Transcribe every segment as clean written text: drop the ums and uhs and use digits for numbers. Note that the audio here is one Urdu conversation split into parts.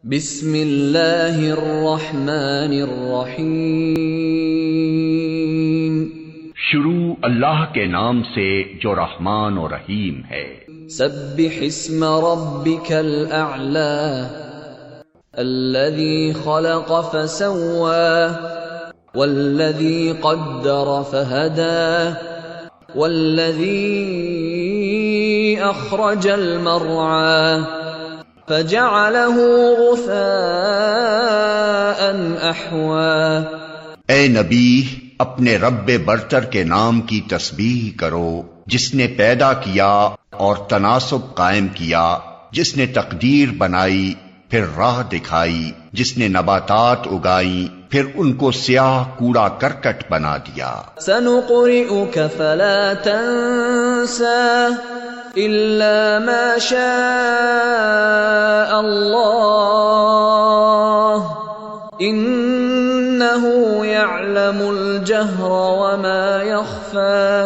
بسم اللہ الرحمن الرحیم، شروع اللہ کے نام سے جو رحمان و رحیم ہے۔ سبح اسم ربک الاعلی الذی خلق فسوى والذی قدر فہدى والذی اخرج المرعى فجعله غثاء احوى۔ اے نبی، اپنے رب برتر کے نام کی تسبیح کرو، جس نے پیدا کیا اور تناسب قائم کیا، جس نے تقدیر بنائی پھر راہ دکھائی، جس نے نباتات اگائیں پھر ان کو سیاہ کوڑا کرکٹ بنا دیا۔ سنقرئک فلا تنسى إلا ما شاء الله إنه يعلم الجهر وما يخفى۔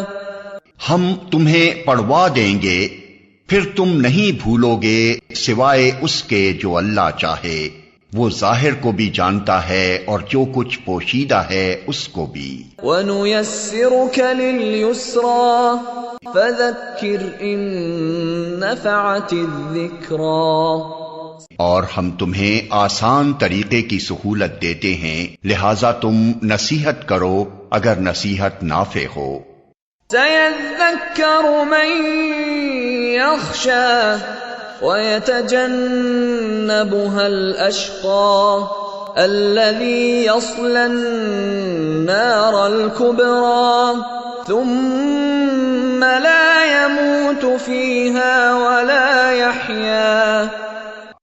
ہم تمہیں پڑھوا دیں گے، پھر تم نہیں بھولو گے سوائے اس کے جو اللہ چاہے، وہ ظاہر کو بھی جانتا ہے اور جو کچھ پوشیدہ ہے اس کو بھی۔ وَنُيَسِّرُكَ لِلْيُسْرَى فَذَكِّرْ إِن نَّفَعَتِ الذِّكْرَى۔ اور ہم تمہیں آسان طریقے کی سہولت دیتے ہیں، لہذا تم نصیحت کرو اگر نصیحت نافع ہو۔ سَيَذَّكَّرُ مَن يَخْشَىٰ وَيَتَجَنَّبُهَا الْأَشْقَى الَّذِي يَصْلَى النَّارَ الْكُبْرَى ثُمَّ لَا يَمُوتُ فِيهَا وَلَا يَحْيَا۔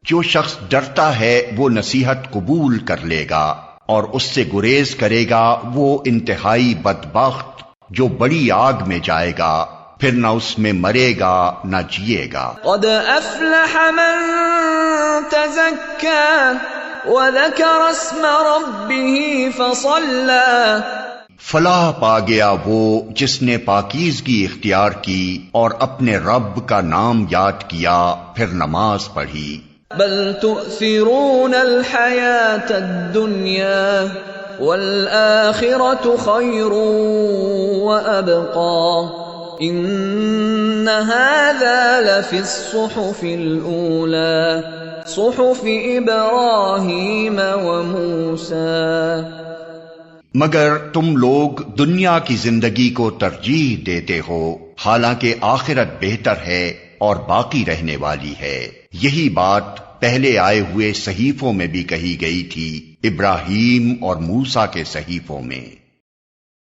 جو شخص ڈرتا ہے وہ نصیحت قبول کر لے گا، اور اس سے گریز کرے گا وہ انتہائی بدبخت جو بڑی آگ میں جائے گا، پھر نہ اس میں مرے گا نہ جیے گا۔ قد افلح من تزکا وذکر اسم ربه فصلى۔ فلاح پا گیا وہ جس نے پاکیزگی اختیار کی اور اپنے رب کا نام یاد کیا پھر نماز پڑھی۔ بل تؤثرون الحیاة الدنیا والآخرة خیر وأبقى ان هذا لفی الصحف الاولى صحف ابراہیم وموسیٰ۔ مگر تم لوگ دنیا کی زندگی کو ترجیح دیتے ہو، حالانکہ آخرت بہتر ہے اور باقی رہنے والی ہے۔ یہی بات پہلے آئے ہوئے صحیفوں میں بھی کہی گئی تھی، ابراہیم اور موسیٰ کے صحیفوں میں۔